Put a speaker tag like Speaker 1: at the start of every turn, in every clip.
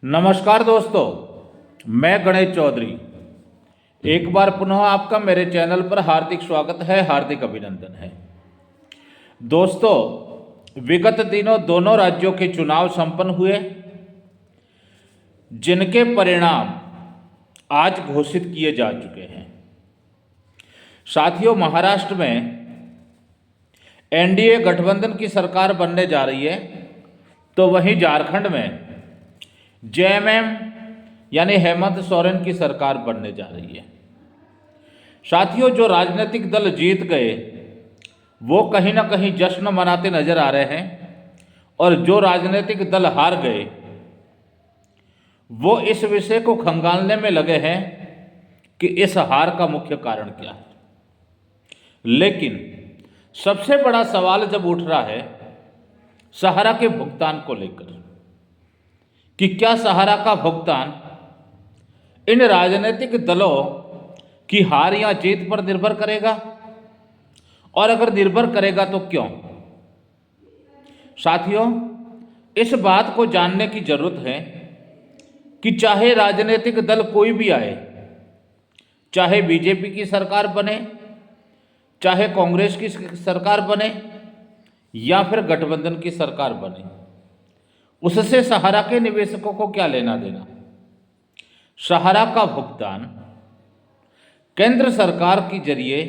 Speaker 1: नमस्कार दोस्तों, मैं गणेश चौधरी एक बार पुनः आपका मेरे चैनल पर हार्दिक स्वागत है, हार्दिक अभिनंदन है। दोस्तों, विगत दिनों दोनों राज्यों के चुनाव संपन्न हुए, जिनके परिणाम आज घोषित किए जा चुके हैं। साथियों, महाराष्ट्र में एनडीए गठबंधन की सरकार बनने जा रही है, तो वहीं झारखंड में जेएमएम यानी हेमंत सोरेन की सरकार बनने जा रही है। साथियों, जो राजनीतिक दल जीत गए वो कहीं ना कहीं जश्न मनाते नजर आ रहे हैं, और जो राजनीतिक दल हार गए वो इस विषय को खंगालने में लगे हैं कि इस हार का मुख्य कारण क्या है। लेकिन सबसे बड़ा सवाल जब उठ रहा है सहारा के भुगतान को लेकर, कि क्या सहारा का भुगतान इन राजनीतिक दलों की हार या जीत पर निर्भर करेगा, और अगर निर्भर करेगा तो क्यों। साथियों, इस बात को जानने की जरूरत है कि चाहे राजनीतिक दल कोई भी आए, चाहे बीजेपी की सरकार बने, चाहे कांग्रेस की सरकार बने, या फिर गठबंधन की सरकार बने, उससे सहारा के निवेशकों को क्या लेना देना। सहारा का भुगतान केंद्र सरकार के जरिए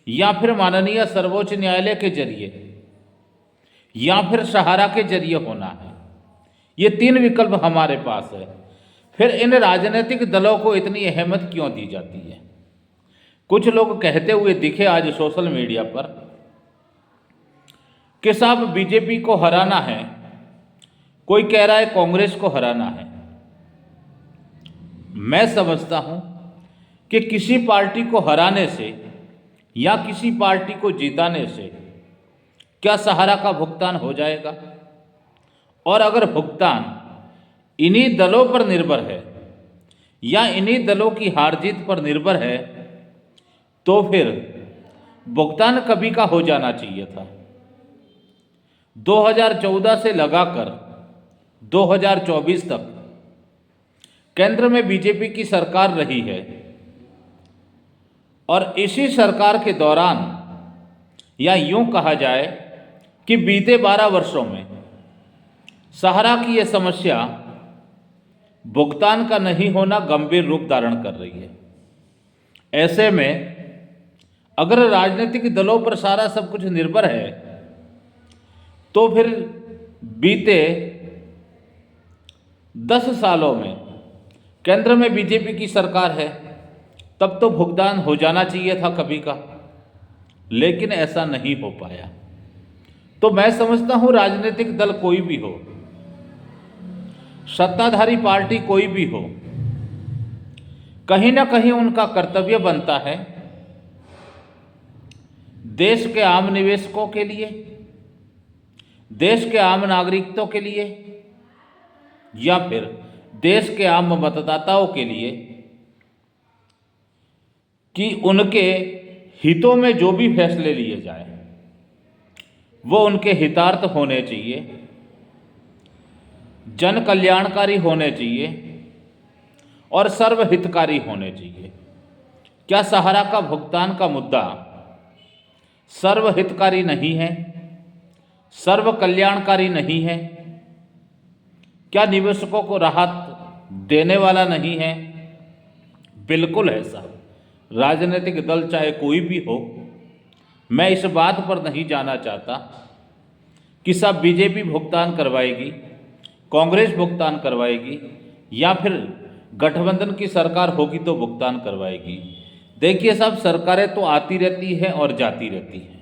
Speaker 1: या फिर माननीय सर्वोच्च न्यायालय के जरिए या फिर सहारा के जरिए होना है। ये तीन विकल्प हमारे पास है। फिर इन राजनीतिक दलों को इतनी अहमियत क्यों दी जाती है। कुछ लोग कहते हुए दिखे आज सोशल मीडिया पर कि साहब बीजेपी को हराना है, कोई कह रहा है कांग्रेस को हराना है। मैं समझता हूं कि किसी पार्टी को हराने से या किसी पार्टी को जिताने से क्या सहारा का भुगतान हो जाएगा। और अगर भुगतान इन्हीं दलों पर निर्भर है या इन्हीं दलों की हार जीत पर निर्भर है, तो फिर भुगतान कभी का हो जाना चाहिए था। 2014 से लगाकर 2024 तक केंद्र में बीजेपी की सरकार रही है, और इसी सरकार के दौरान, या यूं कहा जाए कि बीते 12 वर्षों में सहारा की यह समस्या भुगतान का नहीं होना गंभीर रूप धारण कर रही है। ऐसे में अगर राजनीतिक दलों पर सारा सब कुछ निर्भर है, तो फिर बीते 10 सालों में केंद्र में बीजेपी की सरकार है, तब तो भुगतान हो जाना चाहिए था कभी का, लेकिन ऐसा नहीं हो पाया। तो मैं समझता हूं राजनीतिक दल कोई भी हो, सत्ताधारी पार्टी कोई भी हो, कहीं ना कहीं उनका कर्तव्य बनता है देश के आम निवेशकों के लिए, देश के आम नागरिकों के लिए, या फिर देश के आम मतदाताओं के लिए, कि उनके हितों में जो भी फैसले लिए जाए वो उनके हितार्थ होने चाहिए, जन कल्याणकारी होने चाहिए और सर्वहितकारी होने चाहिए। क्या सहारा का भुगतान का मुद्दा सर्वहितकारी नहीं है, सर्व कल्याणकारी नहीं है? क्या निवेशकों को राहत देने वाला नहीं है? बिल्कुल है साहब। राजनीतिक दल चाहे कोई भी हो, मैं इस बात पर नहीं जाना चाहता कि सब बीजेपी भुगतान करवाएगी, कांग्रेस भुगतान करवाएगी, या फिर गठबंधन की सरकार होगी तो भुगतान करवाएगी। देखिए साहब, सरकारें तो आती रहती हैं और जाती रहती हैं।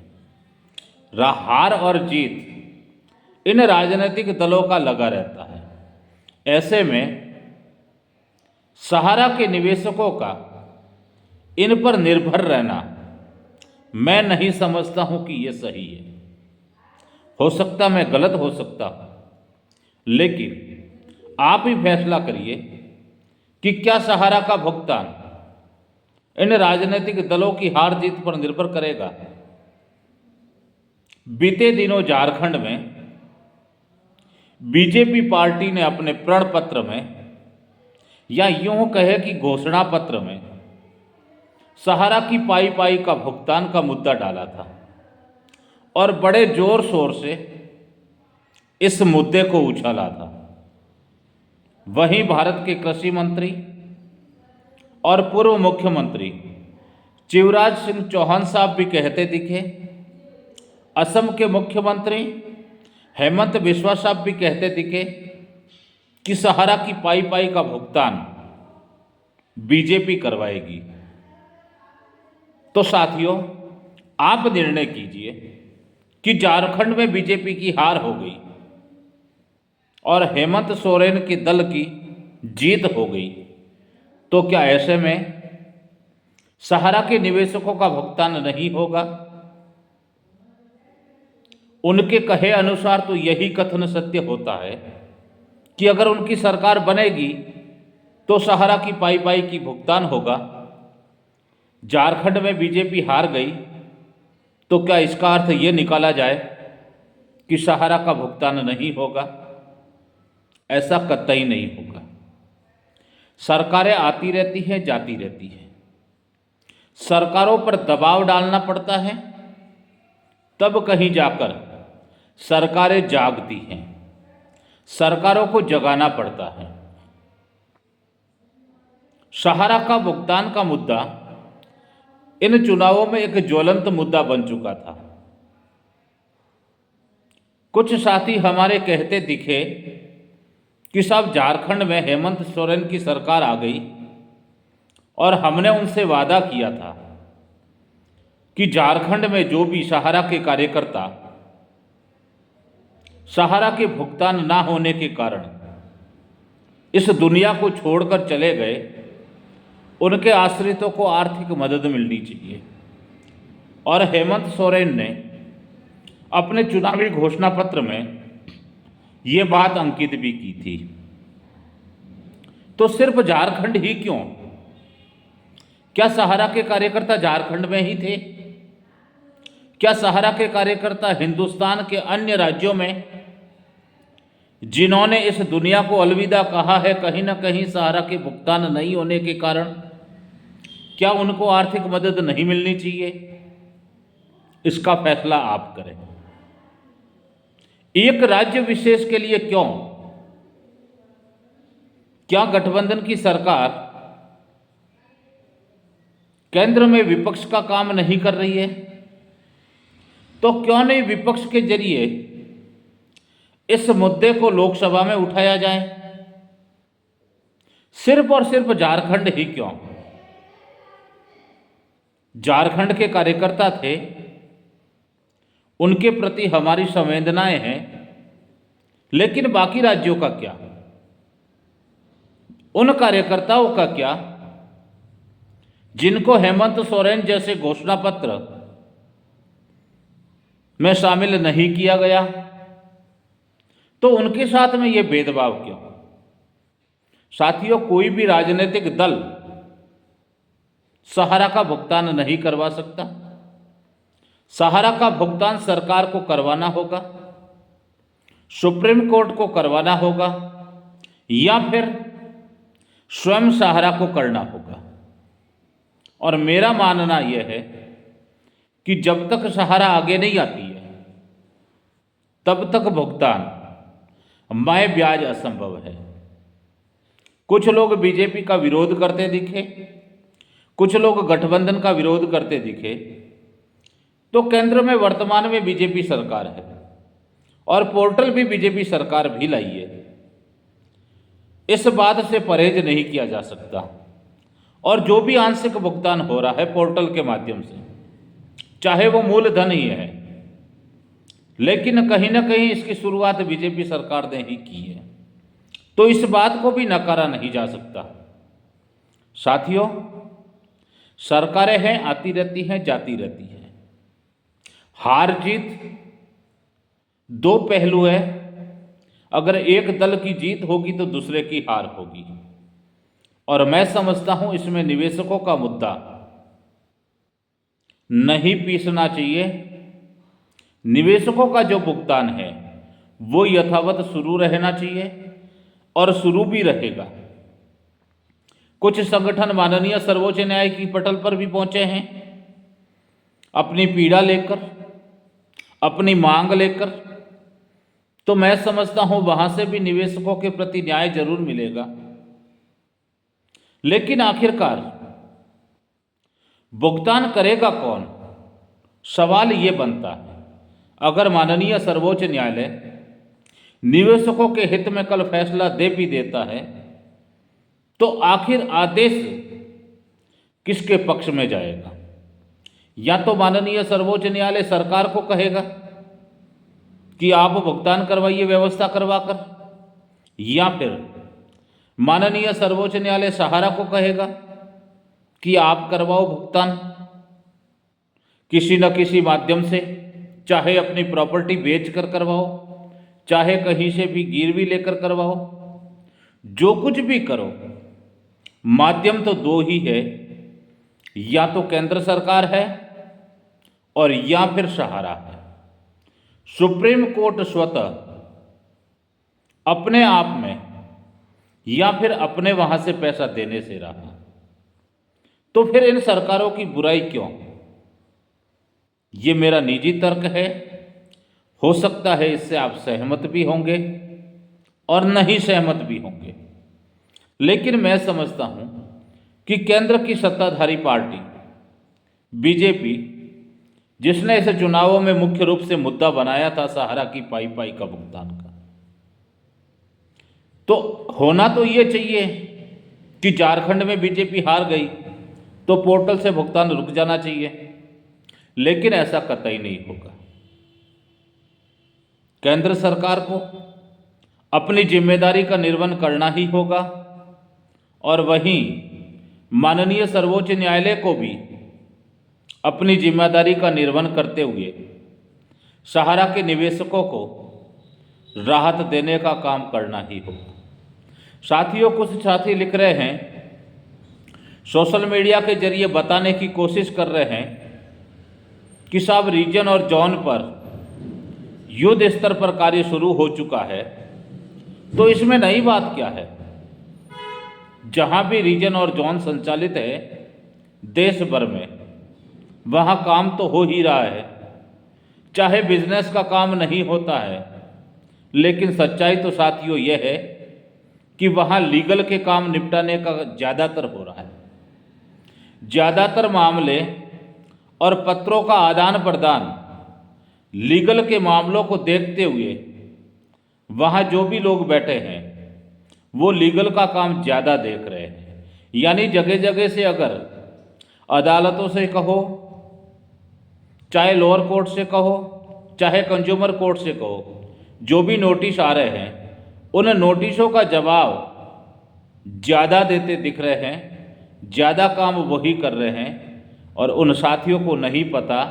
Speaker 1: हार और जीत इन राजनीतिक दलों का लगा रहता है। ऐसे में सहारा के निवेशकों का इन पर निर्भर रहना मैं नहीं समझता हूं कि यह सही है। हो सकता मैं गलत हो सकता हूं, लेकिन आप ही फैसला करिए कि क्या सहारा का भुगतान इन राजनीतिक दलों की हार जीत पर निर्भर करेगा। बीते दिनों झारखंड में बीजेपी पार्टी ने अपने प्रण पत्र में, या यूं कहे कि घोषणा पत्र में, सहारा की पाई पाई का भुगतान का मुद्दा डाला था और बड़े जोर शोर से इस मुद्दे को उछाला था। वहीं भारत के कृषि मंत्री और पूर्व मुख्यमंत्री शिवराज सिंह चौहान साहब भी कहते दिखे, असम के मुख्यमंत्री हेमंत बिस्वा साहब भी कहते दिखे कि सहारा की पाई पाई का भुगतान बीजेपी करवाएगी। तो साथियों, आप निर्णय कीजिए कि झारखंड में बीजेपी की हार हो गई और हेमंत सोरेन के दल की जीत हो गई, तो क्या ऐसे में सहारा के निवेशकों का भुगतान नहीं होगा? उनके कहे अनुसार तो यही कथन सत्य होता है कि अगर उनकी सरकार बनेगी तो सहारा की पाई पाई की भुगतान होगा। झारखंड में बीजेपी हार गई तो क्या इसका अर्थ ये निकाला जाए कि सहारा का भुगतान नहीं होगा? ऐसा कतई नहीं होगा। सरकारें आती रहती हैं, जाती रहती हैं। सरकारों पर दबाव डालना पड़ता है, तब कहीं जाकर सरकारें जागती हैं। सरकारों को जगाना पड़ता है। सहारा का भुगतान का मुद्दा इन चुनावों में एक ज्वलंत मुद्दा बन चुका था। कुछ साथी हमारे कहते दिखे कि साहब झारखंड में हेमंत सोरेन की सरकार आ गई और हमने उनसे वादा किया था कि झारखंड में जो भी सहारा के कार्यकर्ता सहारा के भुगतान ना होने के कारण इस दुनिया को छोड़कर चले गए, उनके आश्रितों को आर्थिक मदद मिलनी चाहिए। और हेमंत सोरेन ने अपने चुनावी घोषणा पत्र में ये बात अंकित भी की थी। तो सिर्फ झारखंड ही क्यों? क्या सहारा के कार्यकर्ता झारखंड में ही थे? क्या सहारा के कार्यकर्ता हिंदुस्तान के अन्य राज्यों में, जिन्होंने इस दुनिया को अलविदा कहा है, कहीं ना कहीं सहारा के भुगतान नहीं होने के कारण क्या उनको आर्थिक मदद नहीं मिलनी चाहिए? इसका फैसला आप करें। एक राज्य विशेष के लिए क्यों? क्या गठबंधन की सरकार केंद्र में विपक्ष का काम नहीं कर रही है? तो क्यों नहीं विपक्ष के जरिए इस मुद्दे को लोकसभा में उठाया जाए? सिर्फ और सिर्फ झारखंड ही क्यों? झारखंड के कार्यकर्ता थे, उनके प्रति हमारी संवेदनाएं हैं, लेकिन बाकी राज्यों का क्या? उन कार्यकर्ताओं का क्या जिनको हेमंत सोरेन जैसे घोषणा पत्र में शामिल नहीं किया गया? तो उनके साथ में ये भेदभाव क्यों? साथियों, कोई भी राजनीतिक दल सहारा का भुगतान नहीं करवा सकता। सहारा का भुगतान सरकार को करवाना होगा, सुप्रीम कोर्ट को करवाना होगा, या फिर स्वयं सहारा को करना होगा। और मेरा मानना यह है कि जब तक सहारा आगे नहीं आती है तब तक भुगतान मैं ब्याज असंभव है। कुछ लोग बीजेपी का विरोध करते दिखे, कुछ लोग गठबंधन का विरोध करते दिखे, तो केंद्र में वर्तमान में बीजेपी सरकार है और पोर्टल भी बीजेपी सरकार भी लाई है। इस बात से परहेज नहीं किया जा सकता। और जो भी आंशिक भुगतान हो रहा है पोर्टल के माध्यम से, चाहे वो मूलधन ही है, लेकिन कहीं ना कहीं इसकी शुरुआत बीजेपी सरकार ने ही की है, तो इस बात को भी नकारा नहीं जा सकता। साथियों, सरकारें हैं, आती रहती हैं, जाती रहती हैं। हार जीत दो पहलू है। अगर एक दल की जीत होगी तो दूसरे की हार होगी। और मैं समझता हूं इसमें निवेशकों का मुद्दा नहीं पीसना चाहिए। निवेशकों का जो भुगतान है वो यथावत शुरू रहना चाहिए और शुरू भी रहेगा। कुछ संगठन माननीय सर्वोच्च न्यायालय की पटल पर भी पहुंचे हैं अपनी पीड़ा लेकर, अपनी मांग लेकर। तो मैं समझता हूं वहां से भी निवेशकों के प्रति न्याय जरूर मिलेगा। लेकिन आखिरकार भुगतान करेगा कौन, सवाल ये बनता है। अगर माननीय सर्वोच्च न्यायालय निवेशकों के हित में कल फैसला दे भी देता है तो आखिर आदेश किसके पक्ष में जाएगा? या तो माननीय सर्वोच्च न्यायालय सरकार को कहेगा कि आप भुगतान करवाइए व्यवस्था करवाकर, या फिर माननीय सर्वोच्च न्यायालय सहारा को कहेगा कि आप करवाओ भुगतान किसी न किसी माध्यम से, चाहे अपनी प्रॉपर्टी बेच कर करवाओ, चाहे कहीं से भी गिरवी लेकर करवाओ, जो कुछ भी करो, माध्यम तो दो ही है, या तो केंद्र सरकार है और या फिर सहारा है। सुप्रीम कोर्ट स्वतः अपने आप में या फिर अपने वहां से पैसा देने से रहा, तो फिर इन सरकारों की बुराई क्यों? ये मेरा निजी तर्क है। हो सकता है इससे आप सहमत भी होंगे और नहीं सहमत भी होंगे, लेकिन मैं समझता हूं कि केंद्र की सत्ताधारी पार्टी बीजेपी, जिसने इसे चुनावों में मुख्य रूप से मुद्दा बनाया था सहारा की पाई पाई का भुगतान का, तो होना तो ये चाहिए कि झारखंड में बीजेपी हार गई तो पोर्टल से भुगतान रुक जाना चाहिए, लेकिन ऐसा कतई नहीं होगा। केंद्र सरकार को अपनी जिम्मेदारी का निर्वहन करना ही होगा और वहीं माननीय सर्वोच्च न्यायालय को भी अपनी जिम्मेदारी का निर्वहन करते हुए सहारा के निवेशकों को राहत देने का काम करना ही होगा। साथियों, कुछ साथी लिख रहे हैं, सोशल मीडिया के जरिए बताने की कोशिश कर रहे हैं कि साहब रीजन और जोन पर युद्ध स्तर पर कार्य शुरू हो चुका है, तो इसमें नई बात क्या है? जहां भी रीजन और जोन संचालित है देश भर में, वहां काम तो हो ही रहा है। चाहे बिजनेस का काम नहीं होता है, लेकिन सच्चाई तो साथियों यह है कि वहां लीगल के काम निपटाने का ज़्यादातर हो रहा है। ज़्यादातर मामले और पत्रों का आदान प्रदान लीगल के मामलों को देखते हुए वहाँ जो भी लोग बैठे हैं वो लीगल का काम ज़्यादा देख रहे हैं। यानी जगह जगह से अगर अदालतों से कहो, चाहे लोअर कोर्ट से कहो, चाहे कंज्यूमर कोर्ट से कहो, जो भी नोटिस आ रहे हैं उन नोटिसों का जवाब ज़्यादा देते दिख रहे हैं, ज़्यादा काम वही कर रहे हैं। और उन साथियों को नहीं पता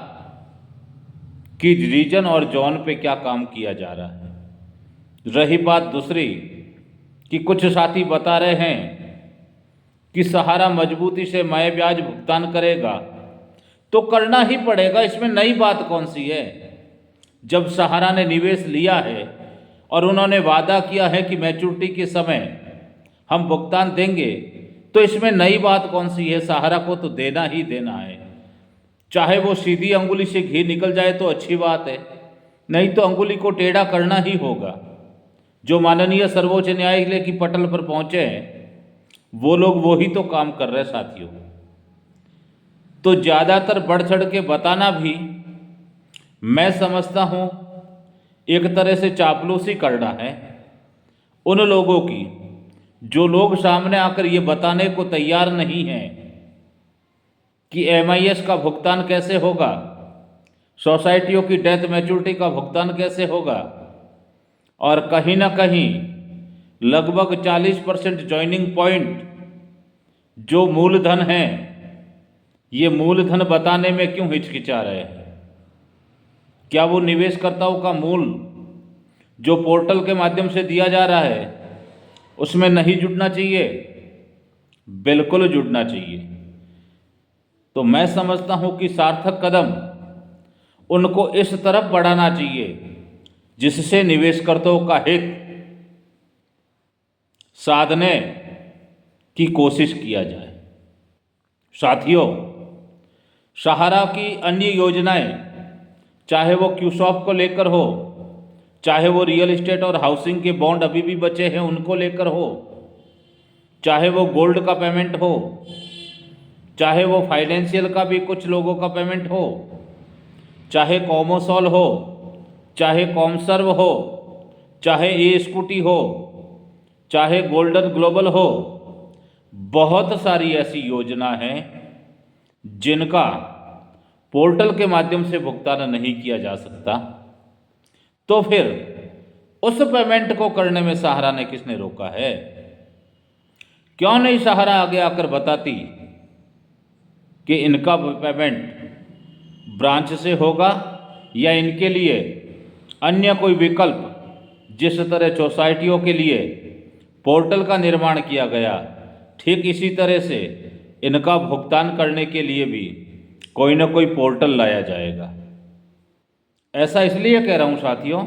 Speaker 1: कि रीजन और जोन पे क्या काम किया जा रहा है। रही बात दूसरी कि कुछ साथी बता रहे हैं कि सहारा मजबूती से माय ब्याज भुगतान करेगा, तो करना ही पड़ेगा, इसमें नई बात कौन सी है? जब सहारा ने निवेश लिया है और उन्होंने वादा किया है कि मैच्योरिटी के समय हम भुगतान देंगे, तो इसमें नई बात कौन सी है? सहारा को तो देना ही देना है। चाहे वो सीधी अंगुली से घी निकल जाए तो अच्छी बात है, नहीं तो अंगुली को टेढ़ा करना ही होगा। जो माननीय सर्वोच्च न्यायालय की पटल पर पहुंचे हैं वो लोग वही तो काम कर रहे हैं साथियों। तो ज़्यादातर बढ़ चढ़ के बताना भी मैं समझता हूँ एक तरह से चापलूसी करना है उन लोगों की जो लोग सामने आकर ये बताने को तैयार नहीं हैं कि MIS का भुगतान कैसे होगा, सोसाइटियों की डेथ मैच्योरिटी का भुगतान कैसे होगा, और कहीं ना कहीं लगभग 40% ज्वाइनिंग पॉइंट जो मूलधन है, ये मूलधन बताने में क्यों हिचकिचा रहे हैं? क्या वो निवेशकर्ताओं का मूल जो पोर्टल के माध्यम से दिया जा रहा है उसमें नहीं जुड़ना चाहिए? बिल्कुल जुड़ना चाहिए। तो मैं समझता हूं कि सार्थक कदम उनको इस तरफ बढ़ाना चाहिए जिससे निवेशकर्ताओं का हित साधने की कोशिश किया जाए। साथियों, सहारा की अन्य योजनाएं, चाहे वो क्यूसॉप को लेकर हो, चाहे वो रियल एस्टेट और हाउसिंग के बॉन्ड अभी भी बचे हैं उनको लेकर हो, चाहे वो गोल्ड का पेमेंट हो, चाहे वो फाइनेंशियल का भी कुछ लोगों का पेमेंट हो, चाहे कॉमोसॉल हो, चाहे कॉमसर्व हो, चाहे ई स्कूटी हो, चाहे गोल्डन ग्लोबल हो, बहुत सारी ऐसी योजना हैं जिनका पोर्टल के माध्यम से भुगतान नहीं किया जा सकता। तो फिर उस पेमेंट को करने में सहारा ने किसने रोका है? क्यों नहीं सहारा आगे आकर बताती कि इनका पेमेंट ब्रांच से होगा या इनके लिए अन्य कोई विकल्प, जिस तरह सोसाइटियों के लिए पोर्टल का निर्माण किया गया, ठीक इसी तरह से इनका भुगतान करने के लिए भी कोई ना कोई पोर्टल लाया जाएगा। ऐसा इसलिए कह रहा हूं साथियों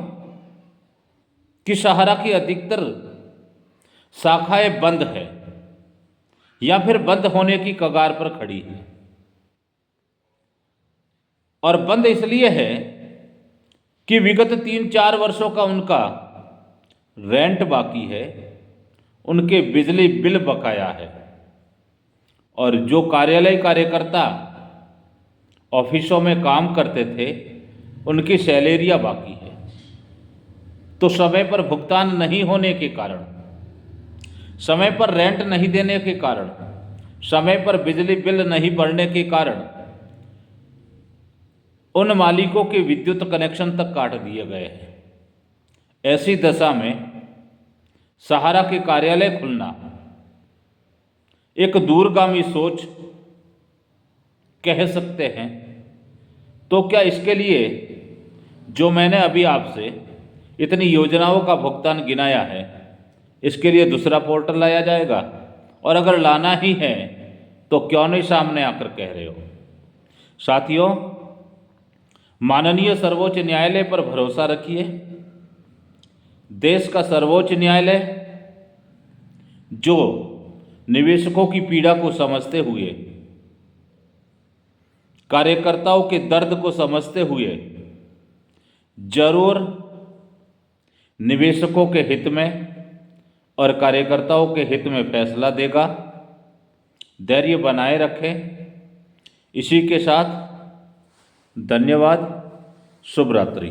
Speaker 1: कि सहारा की अधिकतर शाखाएं बंद है या फिर बंद होने की कगार पर खड़ी है। और बंद इसलिए है कि विगत 3-4 वर्षों का उनका रेंट बाकी है, उनके बिजली बिल बकाया है, और जो कार्यालय कार्यकर्ता ऑफिसों में काम करते थे उनकी सैलरियां बाकी है। तो समय पर भुगतान नहीं होने के कारण, समय पर रेंट नहीं देने के कारण, समय पर बिजली बिल नहीं भरने के कारण उन मालिकों के विद्युत कनेक्शन तक काट दिए गए हैं। ऐसी दशा में सहारा के कार्यालय खुलना एक दूरगामी सोच कह सकते हैं। तो क्या इसके लिए जो मैंने अभी आपसे इतनी योजनाओं का भुगतान गिनाया है, इसके लिए दूसरा पोर्टल लाया जाएगा? और अगर लाना ही है तो क्यों नहीं सामने आकर कह रहे हो? साथियों, माननीय सर्वोच्च न्यायालय पर भरोसा रखिए। देश का सर्वोच्च न्यायालय जो निवेशकों की पीड़ा को समझते हुए, कार्यकर्ताओं के दर्द को समझते हुए जरूर निवेशकों के हित में और कार्यकर्ताओं के हित में फैसला देगा। धैर्य बनाए रखें। इसी के साथ धन्यवाद। शुभ रात्रि।